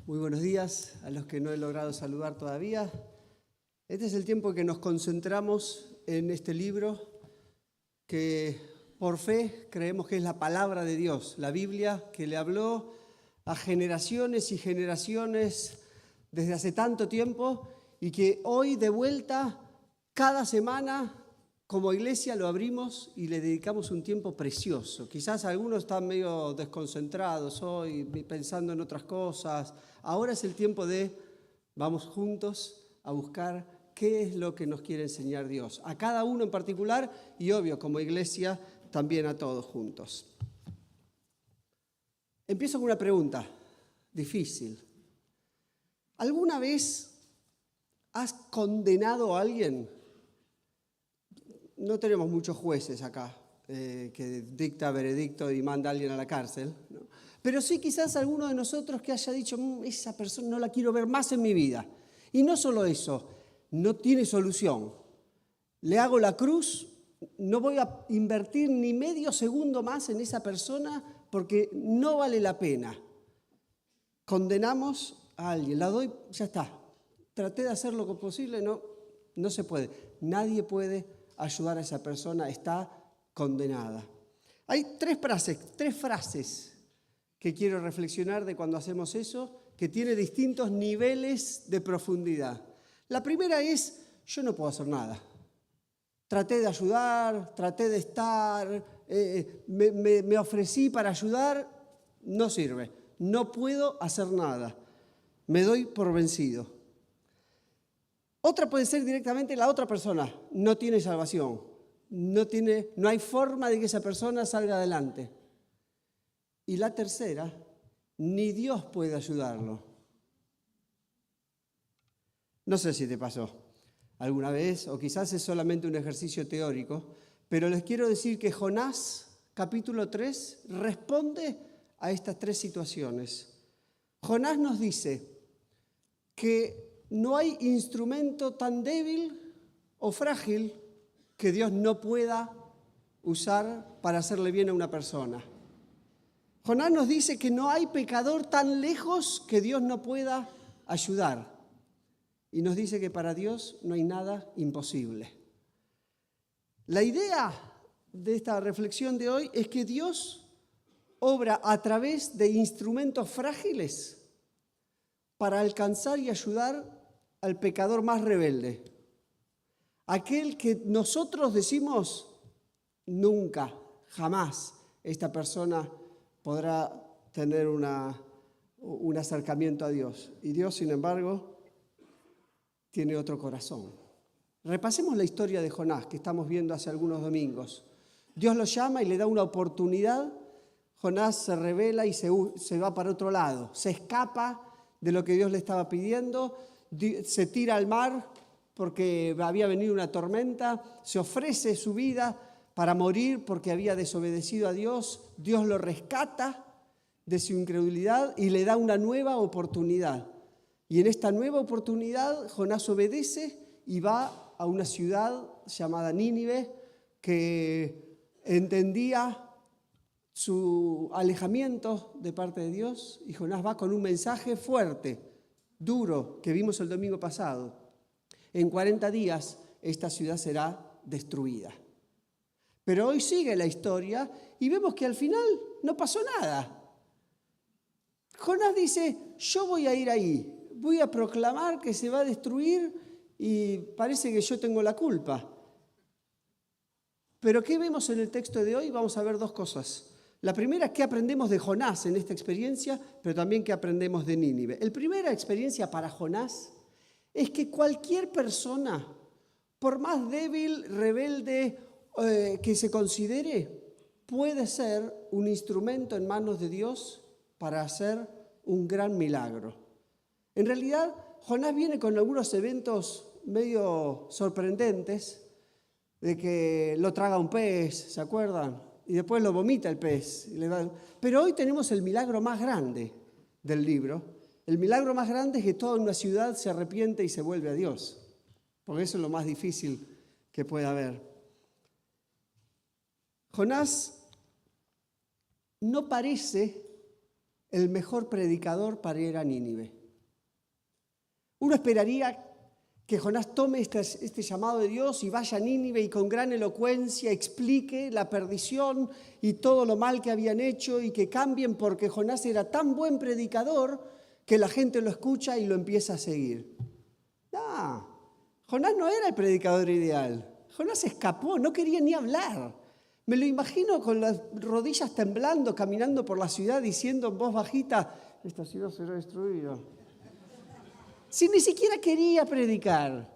Muy buenos días a los que no he logrado saludar todavía. Este es el tiempo en que nos concentramos en este libro que por fe creemos que es la palabra de Dios, la Biblia que le habló a generaciones y generaciones desde hace tanto tiempo y que hoy de vuelta cada semana como iglesia lo abrimos y le dedicamos un tiempo precioso. Quizás algunos están medio desconcentrados hoy, pensando en otras cosas. Ahora es el tiempo de vamos juntos a buscar qué es lo que nos quiere enseñar Dios. A cada uno en particular y obvio como iglesia también a todos juntos. Empiezo con una pregunta difícil. ¿Alguna vez has condenado a alguien? No tenemos muchos jueces acá que dicta veredicto y manda a alguien a la cárcel, ¿no? Pero sí quizás alguno de nosotros que haya dicho, esa persona no la quiero ver más en mi vida. Y no solo eso, no tiene solución. Le hago la cruz, no voy a invertir ni medio segundo más en esa persona porque no vale la pena. Condenamos a alguien, la doy, ya está. Traté de hacer lo posible, no se puede. Nadie puede ayudar a esa persona, está condenada. Hay tres frases que quiero reflexionar de cuando hacemos eso, que tiene distintos niveles de profundidad. La primera es, yo no puedo hacer nada. Traté de ayudar, traté de estar, me ofrecí para ayudar, no sirve. No puedo hacer nada. Me doy por vencido. Otra puede ser directamente la otra persona. No tiene salvación. No hay forma de que esa persona salga adelante. Y la tercera, ni Dios puede ayudarlo. No sé si te pasó alguna vez, o quizás es solamente un ejercicio teórico, pero les quiero decir que Jonás, capítulo 3, responde a estas tres situaciones. Jonás nos dice que no hay instrumento tan débil o frágil que Dios no pueda usar para hacerle bien a una persona. Jonás nos dice que no hay pecador tan lejos que Dios no pueda ayudar. Y nos dice que para Dios no hay nada imposible. La idea de esta reflexión de hoy es que Dios obra a través de instrumentos frágiles para alcanzar y ayudar al pecador más rebelde. Aquel que nosotros decimos, nunca, jamás, esta persona podrá tener un acercamiento a Dios. Y Dios, sin embargo, tiene otro corazón. Repasemos la historia de Jonás que estamos viendo hace algunos domingos. Dios lo llama y le da una oportunidad. Jonás se rebela y se va para otro lado. Se escapa de lo que Dios le estaba pidiendo. Se tira al mar porque había venido una tormenta. Se ofrece su vida para morir porque había desobedecido a Dios. Dios lo rescata de su incredulidad y le da una nueva oportunidad. Y en esta nueva oportunidad Jonás obedece y va a una ciudad llamada Nínive que entendía su alejamiento de parte de Dios y Jonás va con un mensaje fuerte, duro, que vimos el domingo pasado. En 40 días esta ciudad será destruida. Pero hoy sigue la historia y vemos que al final no pasó nada. Jonás dice, yo voy a ir ahí, voy a proclamar que se va a destruir y parece que yo tengo la culpa. Pero ¿qué vemos en el texto de hoy? Vamos a ver dos cosas. La primera es qué aprendemos de Jonás en esta experiencia, pero también qué aprendemos de Nínive. La primera experiencia para Jonás es que cualquier persona, por más débil, rebelde que se considere, puede ser un instrumento en manos de Dios para hacer un gran milagro. En realidad, Jonás viene con algunos eventos medio sorprendentes, de que lo traga un pez, ¿se acuerdan? Y después lo vomita el pez. Pero hoy tenemos el milagro más grande del libro. El milagro más grande es que toda una ciudad se arrepiente y se vuelve a Dios, porque eso es lo más difícil que puede haber. Jonás no parece el mejor predicador para ir a Nínive. Uno esperaría que Jonás tome este llamado de Dios y vaya a Nínive y con gran elocuencia explique la perdición y todo lo mal que habían hecho y que cambien porque Jonás era tan buen predicador que la gente lo escucha y lo empieza a seguir. No, Jonás no era el predicador ideal. Jonás escapó, no quería ni hablar. Me lo imagino con las rodillas temblando, caminando por la ciudad diciendo en voz bajita, esta ciudad será destruida. Si ni siquiera quería predicar.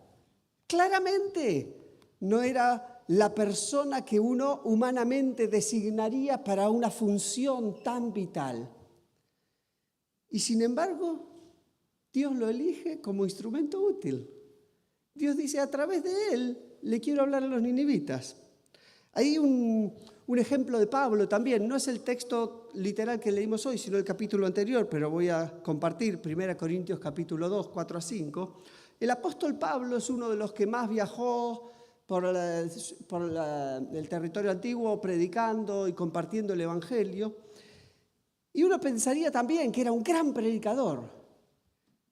Claramente no era la persona que uno humanamente designaría para una función tan vital. Y sin embargo, Dios lo elige como instrumento útil. Dios dice, a través de él le quiero hablar a los ninivitas. Hay un ejemplo de Pablo también, no es el texto literal que leímos hoy, sino el capítulo anterior, pero voy a compartir 1 Corintios capítulo 2, 4 a 5. El apóstol Pablo es uno de los que más viajó por el territorio antiguo predicando y compartiendo el evangelio. Y uno pensaría también que era un gran predicador.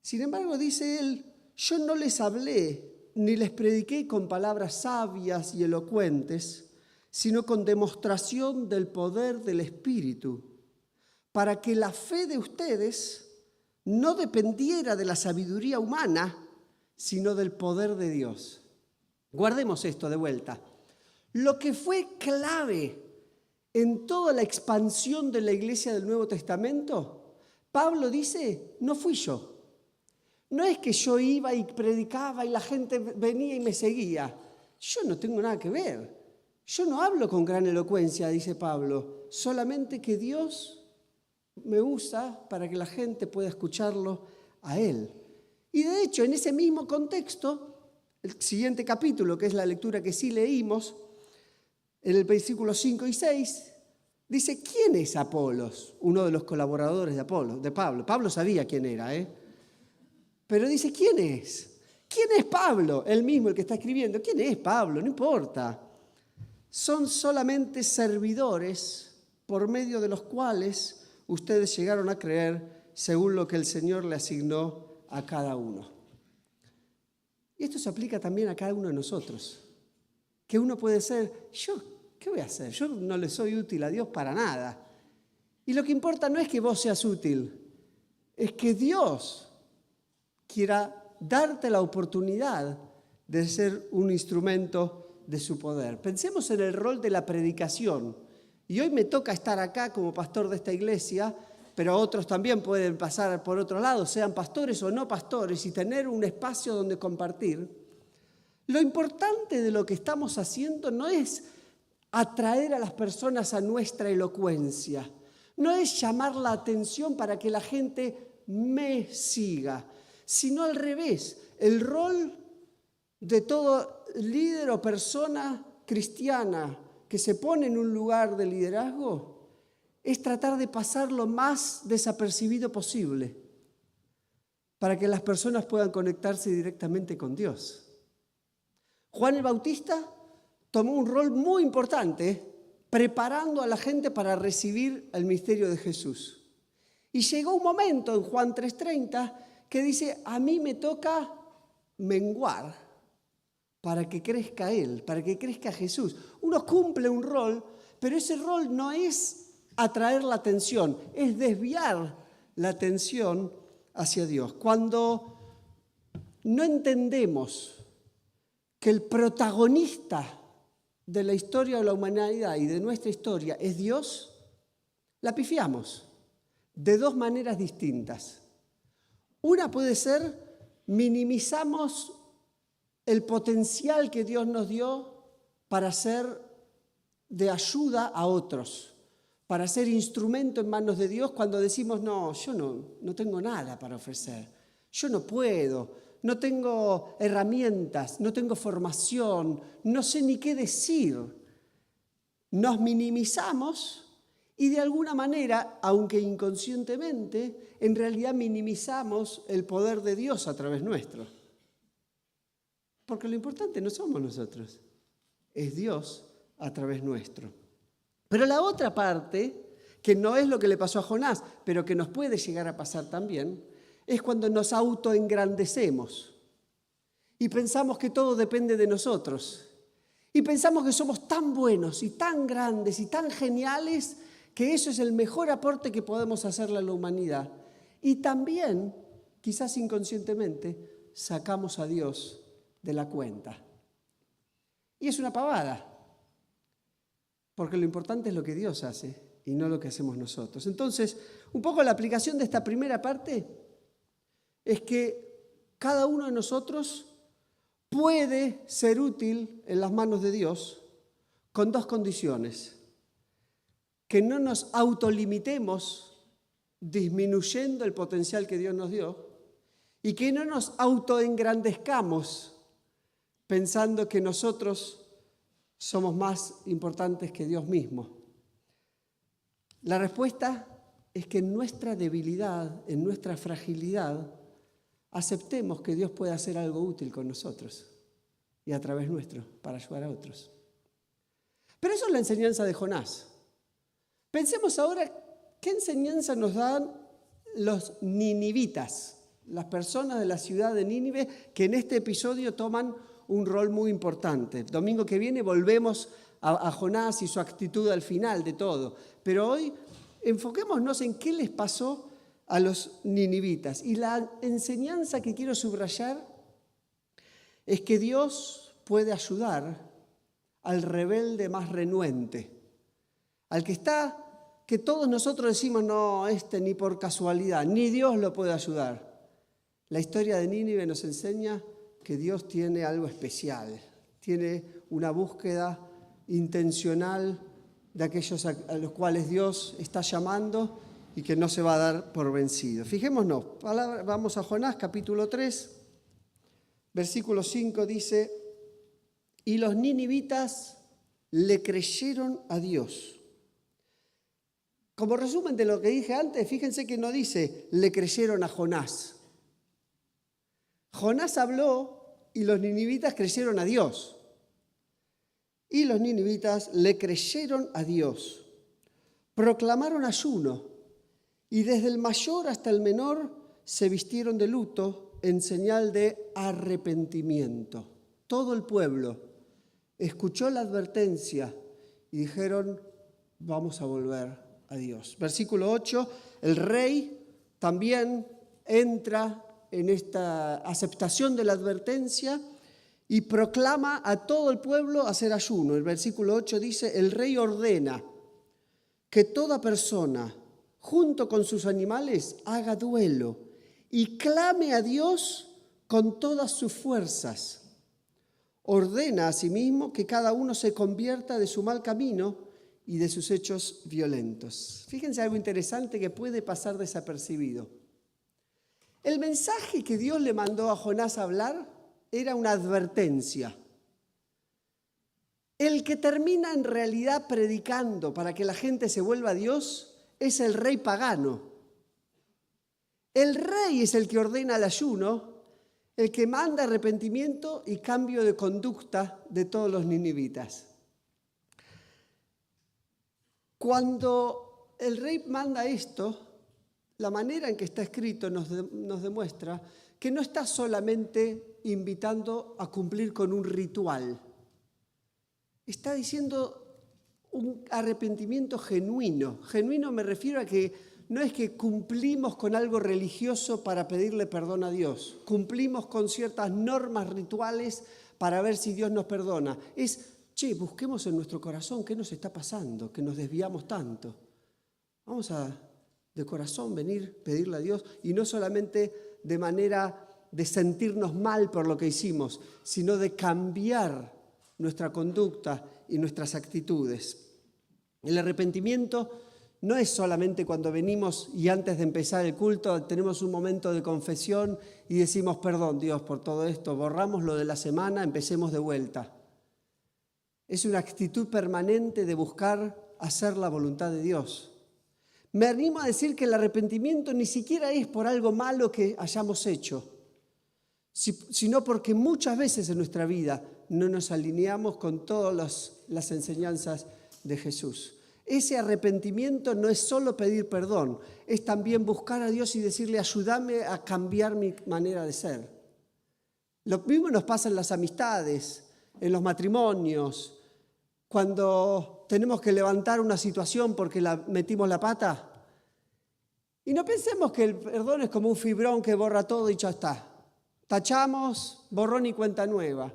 Sin embargo, dice él, yo no les hablé ni les prediqué con palabras sabias y elocuentes, sino con demostración del poder del Espíritu, para que la fe de ustedes no dependiera de la sabiduría humana, sino del poder de Dios. Guardemos esto de vuelta. Lo que fue clave en toda la expansión de la iglesia del Nuevo Testamento, Pablo dice, no fui yo. No es que yo iba y predicaba y la gente venía y me seguía. Yo no tengo nada que ver. Yo no hablo con gran elocuencia, dice Pablo, solamente que Dios me usa para que la gente pueda escucharlo a Él. Y de hecho, en ese mismo contexto, el siguiente capítulo, que es la lectura que sí leímos, en el versículo 5 y 6, dice, ¿quién es Apolos? Uno de los colaboradores de Pablo. Pablo sabía quién era, Pero dice, ¿quién es? ¿Quién es Pablo? Él mismo, el que está escribiendo. ¿Quién es Pablo? No importa. Son solamente servidores por medio de los cuales ustedes llegaron a creer según lo que el Señor le asignó a cada uno. Y esto se aplica también a cada uno de nosotros. Que uno puede ser, yo, ¿qué voy a hacer? Yo no le soy útil a Dios para nada. Y lo que importa no es que vos seas útil, es que Dios quiera darte la oportunidad de ser un instrumento de su poder. Pensemos en el rol de la predicación. Y hoy me toca estar acá como pastor de esta iglesia, pero otros también pueden pasar por otro lado, sean pastores o no pastores, y tener un espacio donde compartir. Lo importante de lo que estamos haciendo no es atraer a las personas a nuestra elocuencia, no es llamar la atención para que la gente me siga, sino al revés. El rol de todo líder o persona cristiana que se pone en un lugar de liderazgo es tratar de pasar lo más desapercibido posible para que las personas puedan conectarse directamente con Dios. Juan el Bautista tomó un rol muy importante preparando a la gente para recibir el misterio de Jesús. Y llegó un momento en Juan 3:30 que dice, a mí me toca menguar para que crezca Él, para que crezca Jesús. Uno cumple un rol, pero ese rol no es atraer la atención, es desviar la atención hacia Dios. Cuando no entendemos que el protagonista de la historia de la humanidad y de nuestra historia es Dios, la pifiamos de dos maneras distintas. Una puede ser, minimizamos el potencial que Dios nos dio para ser de ayuda a otros, para ser instrumento en manos de Dios cuando decimos, no, yo no tengo nada para ofrecer, yo no puedo, no tengo herramientas, no tengo formación, no sé ni qué decir. Nos minimizamos y de alguna manera, aunque inconscientemente, en realidad minimizamos el poder de Dios a través nuestro. Porque lo importante no somos nosotros, es Dios a través nuestro. Pero la otra parte, que no es lo que le pasó a Jonás, pero que nos puede llegar a pasar también, es cuando nos autoengrandecemos y pensamos que todo depende de nosotros. Y pensamos que somos tan buenos y tan grandes y tan geniales que eso es el mejor aporte que podemos hacerle a la humanidad. Y también, quizás inconscientemente, sacamos a Dios de la cuenta. Y es una pavada, porque lo importante es lo que Dios hace y no lo que hacemos nosotros. Entonces, un poco la aplicación de esta primera parte es que cada uno de nosotros puede ser útil en las manos de Dios con dos condiciones: que no nos autolimitemos disminuyendo el potencial que Dios nos dio y que no nos autoengrandezcamos pensando que nosotros somos más importantes que Dios mismo. La respuesta es que en nuestra debilidad, en nuestra fragilidad, aceptemos que Dios puede hacer algo útil con nosotros y a través nuestro para ayudar a otros. Pero eso es la enseñanza de Jonás. Pensemos ahora qué enseñanza nos dan los ninivitas, las personas de la ciudad de Nínive que en este episodio toman un rol muy importante. El domingo que viene volvemos a Jonás y su actitud al final de todo. Pero hoy enfoquémonos en qué les pasó a los ninivitas. Y la enseñanza que quiero subrayar es que Dios puede ayudar al rebelde más renuente, al que todos nosotros decimos, no, ni por casualidad, ni Dios lo puede ayudar. La historia de Nínive nos enseña que Dios tiene algo especial, tiene una búsqueda intencional de aquellos a los cuales Dios está llamando y que no se va a dar por vencido. Fijémonos, vamos a Jonás capítulo 3, versículo 5 dice, y los ninivitas le creyeron a Dios. Como resumen de lo que dije antes, fíjense que no dice le creyeron a Jonás. Jonás habló y los ninivitas creyeron a Dios. Y los ninivitas le creyeron a Dios. Proclamaron ayuno y desde el mayor hasta el menor se vistieron de luto en señal de arrepentimiento. Todo el pueblo escuchó la advertencia y dijeron, vamos a volver a Dios. Versículo 8, el rey también entra en esta aceptación de la advertencia y proclama a todo el pueblo hacer ayuno. El versículo 8 dice, el rey ordena que toda persona, junto con sus animales, haga duelo y clame a Dios con todas sus fuerzas. Ordena asimismo que cada uno se convierta de su mal camino y de sus hechos violentos. Fíjense algo interesante que puede pasar desapercibido. El mensaje que Dios le mandó a Jonás a hablar era una advertencia. El que termina en realidad predicando para que la gente se vuelva a Dios es el rey pagano. El rey es el que ordena el ayuno, el que manda arrepentimiento y cambio de conducta de todos los ninivitas. Cuando el rey manda esto, la manera en que está escrito nos demuestra que no está solamente invitando a cumplir con un ritual. Está diciendo un arrepentimiento genuino. Genuino me refiero a que no es que cumplimos con algo religioso para pedirle perdón a Dios. Cumplimos con ciertas normas rituales para ver si Dios nos perdona. Es, busquemos en nuestro corazón qué nos está pasando, que nos desviamos tanto. Vamos a, de corazón, venir, pedirle a Dios, y no solamente de manera de sentirnos mal por lo que hicimos, sino de cambiar nuestra conducta y nuestras actitudes. El arrepentimiento no es solamente cuando venimos y antes de empezar el culto tenemos un momento de confesión y decimos, perdón Dios por todo esto, borramos lo de la semana, empecemos de vuelta. Es una actitud permanente de buscar hacer la voluntad de Dios. Me animo a decir que el arrepentimiento ni siquiera es por algo malo que hayamos hecho, sino porque muchas veces en nuestra vida no nos alineamos con todas las enseñanzas de Jesús. Ese arrepentimiento no es solo pedir perdón, es también buscar a Dios y decirle, ayúdame a cambiar mi manera de ser. Lo mismo nos pasa en las amistades, en los matrimonios, cuando tenemos que levantar una situación porque metimos la pata. Y no pensemos que el perdón es como un fibrón que borra todo y ya está. Tachamos, borrón y cuenta nueva.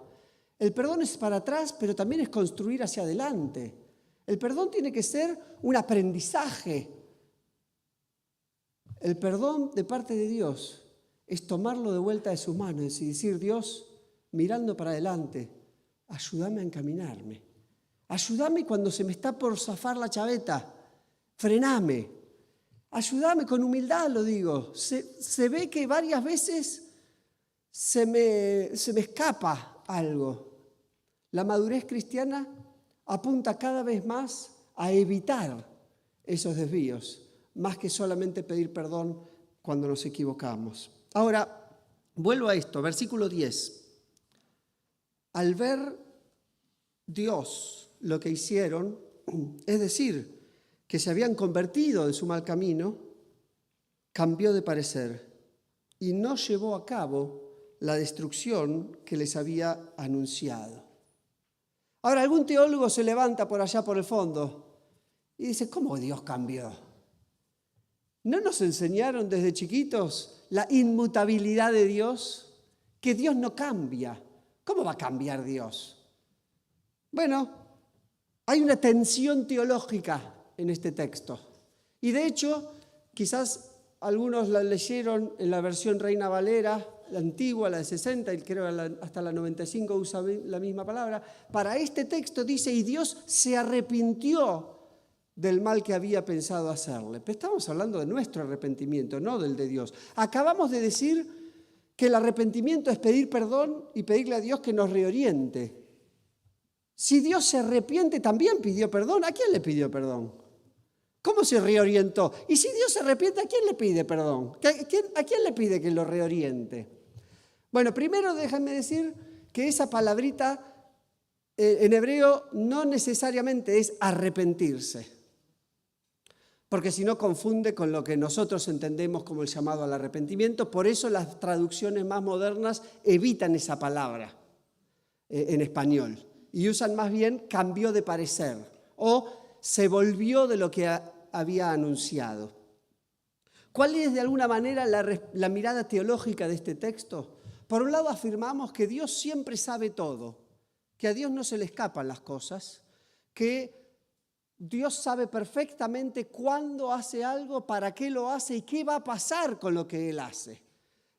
El perdón es para atrás, pero también es construir hacia adelante. El perdón tiene que ser un aprendizaje. El perdón de parte de Dios es tomarlo de vuelta de sus manos y decir, Dios, mirando para adelante, ayúdame a encaminarme. Ayúdame cuando se me está por zafar la chaveta. Frename. Ayúdame con humildad, lo digo. Se ve que varias veces se me escapa algo. La madurez cristiana apunta cada vez más a evitar esos desvíos, más que solamente pedir perdón cuando nos equivocamos. Ahora, vuelvo a esto, versículo 10. Al ver Dios lo que hicieron, es decir, que se habían convertido en su mal camino, cambió de parecer y no llevó a cabo la destrucción que les había anunciado. Ahora, algún teólogo se levanta por allá por el fondo y dice, ¿cómo Dios cambió? ¿No nos enseñaron desde chiquitos la inmutabilidad de Dios? Que Dios no cambia. ¿Cómo va a cambiar Dios? Bueno, hay una tensión teológica en este texto. Y de hecho, quizás algunos la leyeron en la versión Reina Valera, la antigua, la de 60, y creo hasta la 95 usa la misma palabra. Para este texto dice, y Dios se arrepintió del mal que había pensado hacerle. Pero estamos hablando de nuestro arrepentimiento, no del de Dios. Acabamos de decir que el arrepentimiento es pedir perdón y pedirle a Dios que nos reoriente. Si Dios se arrepiente, también pidió perdón. ¿A quién le pidió perdón? ¿Cómo se reorientó? Y si Dios se arrepiente, ¿a quién le pide perdón? ¿A quién le pide que lo reoriente? Bueno, primero déjame decir que esa palabrita en hebreo no necesariamente es arrepentirse, porque si no confunde con lo que nosotros entendemos como el llamado al arrepentimiento. Por eso las traducciones más modernas evitan esa palabra en español y usan más bien cambió de parecer o se volvió de lo que había anunciado. ¿Cuál es de alguna manera la mirada teológica de este texto? Por un lado afirmamos que Dios siempre sabe todo, que a Dios no se le escapan las cosas, que Dios sabe perfectamente cuándo hace algo, para qué lo hace y qué va a pasar con lo que Él hace.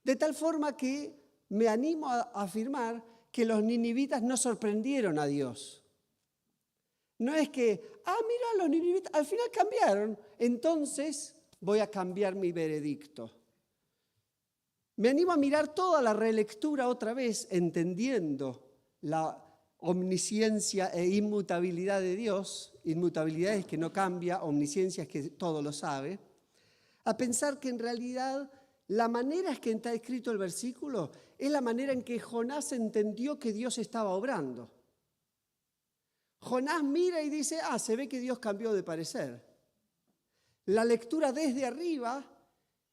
De tal forma que me animo a afirmar que los ninivitas no sorprendieron a Dios. No es que, mira, los ninivitas al final cambiaron, entonces voy a cambiar mi veredicto. Me animo a mirar toda la relectura otra vez, entendiendo la omnisciencia e inmutabilidad de Dios. Inmutabilidad es que no cambia, omnisciencia es que todo lo sabe. A pensar que en realidad la manera en que está escrito el versículo es la manera en que Jonás entendió que Dios estaba obrando. Jonás mira y dice, se ve que Dios cambió de parecer. La lectura desde arriba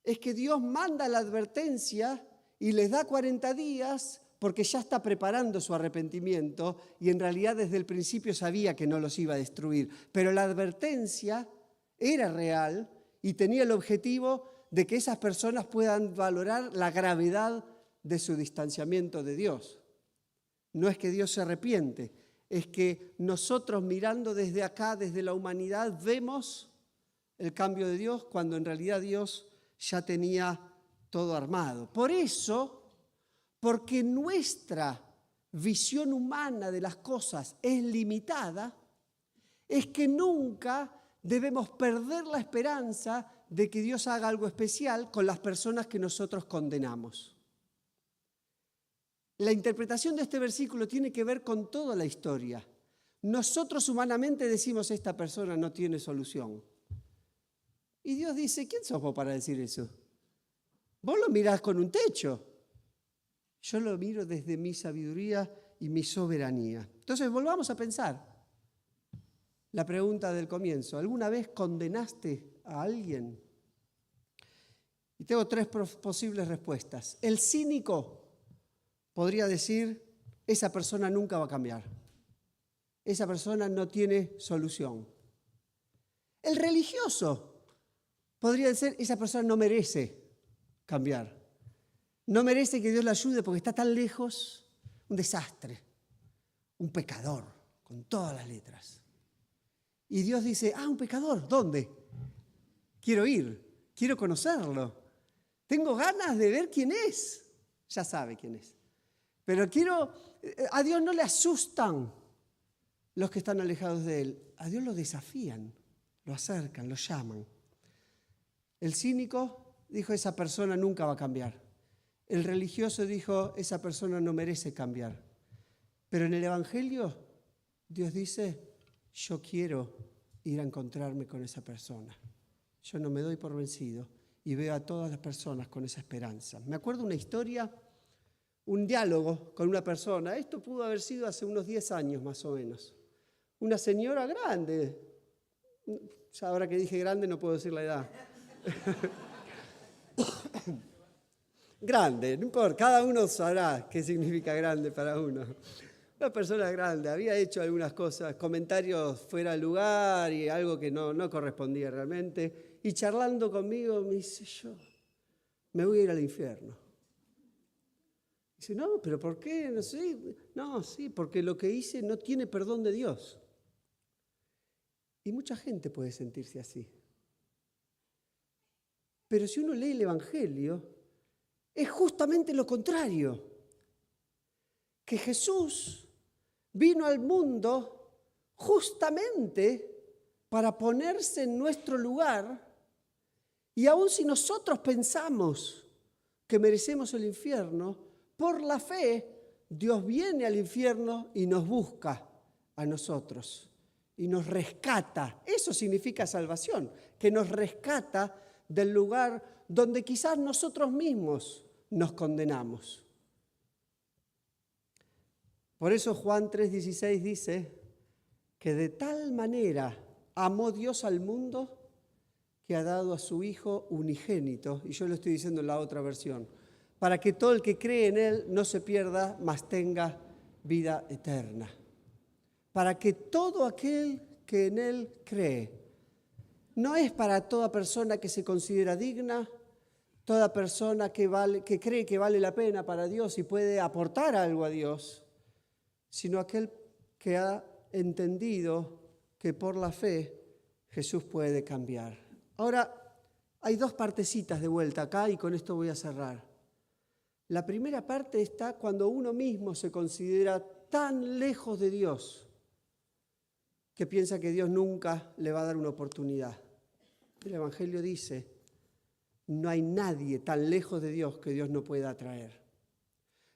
es que Dios manda la advertencia y les da 40 días porque ya está preparando su arrepentimiento y en realidad desde el principio sabía que no los iba a destruir. Pero la advertencia era real y tenía el objetivo de que esas personas puedan valorar la gravedad de su distanciamiento de Dios. No es que Dios se arrepiente, es que nosotros mirando desde acá, desde la humanidad, vemos el cambio de Dios cuando en realidad Dios ya tenía todo armado. Por eso, porque nuestra visión humana de las cosas es limitada, es que nunca debemos perder la esperanza de que Dios haga algo especial con las personas que nosotros condenamos. La interpretación de este versículo tiene que ver con toda la historia. Nosotros humanamente decimos, esta persona no tiene solución. Y Dios dice, ¿quién sos vos para decir eso? Vos lo mirás con un techo. Yo lo miro desde mi sabiduría y mi soberanía. Entonces, volvamos a pensar. la pregunta del comienzo. ¿Alguna vez condenaste a alguien? Y tengo tres posibles respuestas. El cínico podría decir, esa persona nunca va a cambiar. Esa persona no tiene solución. El religioso podría decir, esa persona no merece cambiar. No merece que Dios la ayude porque está tan lejos, un desastre, un pecador, con todas las letras. Y Dios dice, un pecador, ¿dónde? Quiero ir, quiero conocerlo. Tengo ganas de ver quién es. Ya sabe quién es. Pero a Dios no le asustan los que están alejados de Él. A Dios lo desafían, lo acercan, lo llaman. El cínico dijo, esa persona nunca va a cambiar. El religioso dijo, esa persona no merece cambiar. Pero en el Evangelio, Dios dice, yo quiero ir a encontrarme con esa persona. Yo no me doy por vencido y veo a todas las personas con esa esperanza. Me acuerdo una historia, un diálogo con una persona. Esto pudo haber sido hace unos 10 años más o menos. Una señora grande. Ya ahora que dije grande no puedo decir la edad. Grande, no importa, cada uno sabrá qué significa grande para uno. Una persona grande, había hecho algunas cosas, comentarios fuera de lugar y algo que no correspondía realmente. Y charlando conmigo me dice, yo me voy a ir al infierno. Dice, no, pero ¿por qué? No sé. No, sí, porque lo que hice no tiene perdón de Dios. Y mucha gente puede sentirse así. Pero si uno lee el Evangelio, es justamente lo contrario. Que Jesús vino al mundo justamente para ponerse en nuestro lugar y aun si nosotros pensamos que merecemos el infierno, por la fe Dios viene al infierno y nos busca a nosotros y nos rescata. Eso significa salvación, que nos rescata del lugar donde quizás nosotros mismos nos condenamos. Por eso Juan 3:16 dice que de tal manera amó Dios al mundo que ha dado a su Hijo unigénito, y yo lo estoy diciendo en la otra versión, para que todo el que cree en Él no se pierda, mas tenga vida eterna. Para que todo aquel que en Él cree, no es para toda persona que se considera digna, toda persona que cree que vale la pena para Dios y puede aportar algo a Dios, sino aquel que ha entendido que por la fe Jesús puede cambiar. Ahora, hay dos partecitas de vuelta acá y con esto voy a cerrar. La primera parte está cuando uno mismo se considera tan lejos de Dios que piensa que Dios nunca le va a dar una oportunidad. El Evangelio dice, no hay nadie tan lejos de Dios que Dios no pueda atraer.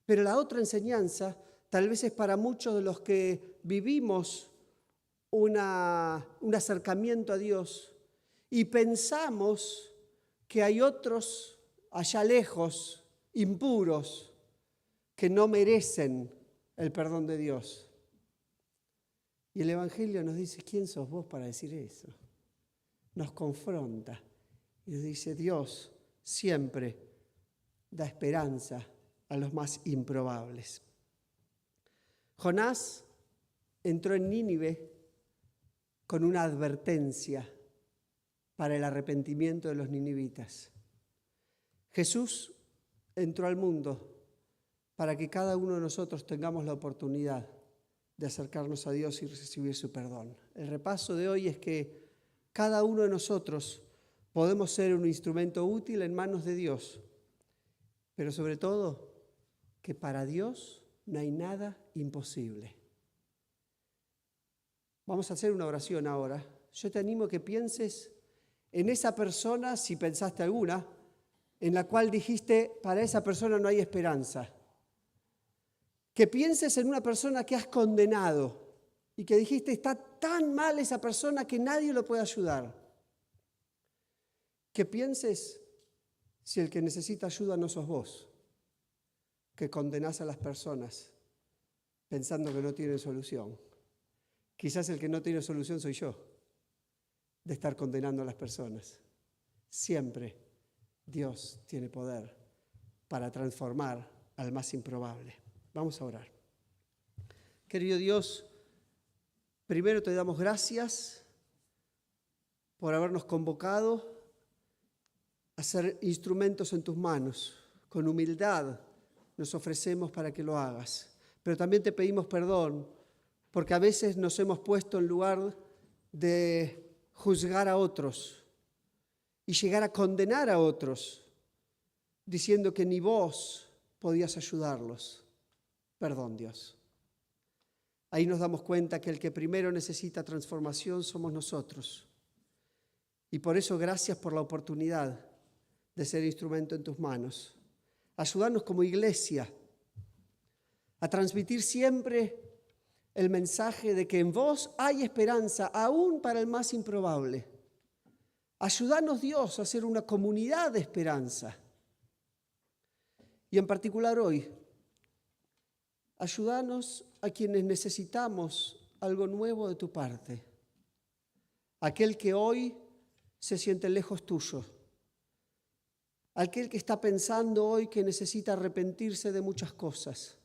Pero la otra enseñanza tal vez es para muchos de los que vivimos un acercamiento a Dios y pensamos que hay otros allá lejos, impuros, que no merecen el perdón de Dios. Y el Evangelio nos dice, ¿quién sos vos para decir eso? Nos confronta y nos dice, Dios siempre da esperanza a los más improbables. Jonás entró en Nínive con una advertencia para el arrepentimiento de los ninivitas. Jesús entró al mundo para que cada uno de nosotros tengamos la oportunidad de acercarnos a Dios y recibir su perdón. El repaso de hoy es que cada uno de nosotros podemos ser un instrumento útil en manos de Dios, pero sobre todo que para Dios no hay nada imposible. Vamos a hacer una oración ahora. Yo te animo a que pienses en esa persona, si pensaste alguna, en la cual dijiste, para esa persona no hay esperanza. Que pienses en una persona que has condenado y que dijiste, está tan mal esa persona que nadie lo puede ayudar. Que pienses si el que necesita ayuda no sos vos, que condenás a las personas pensando que no tienen solución. Quizás el que no tiene solución soy yo, de estar condenando a las personas. Siempre Dios tiene poder para transformar al más improbable. Vamos a orar. Querido Dios, primero te damos gracias por habernos convocado a ser instrumentos en tus manos. Con humildad nos ofrecemos para que lo hagas. Pero también te pedimos perdón porque a veces nos hemos puesto en lugar de juzgar a otros y llegar a condenar a otros, diciendo que ni vos podías ayudarlos. Perdón, Dios. Ahí nos damos cuenta que el que primero necesita transformación somos nosotros. Y por eso gracias por la oportunidad de ser instrumento en tus manos. Ayúdanos como iglesia a transmitir siempre el mensaje de que en vos hay esperanza, aún para el más improbable. Ayúdanos, Dios, a ser una comunidad de esperanza. Y en particular hoy, ayúdanos a quienes necesitamos algo nuevo de tu parte. Aquel que hoy se siente lejos tuyo. Aquel que está pensando hoy que necesita arrepentirse de muchas cosas.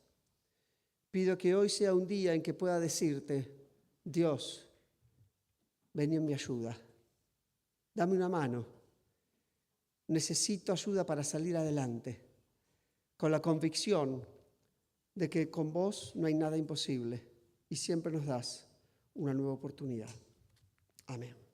Pido que hoy sea un día en que pueda decirte, Dios, ven en mi ayuda. Dame una mano. Necesito ayuda para salir adelante, con la convicción de que con vos no hay nada imposible y siempre nos das una nueva oportunidad. Amén.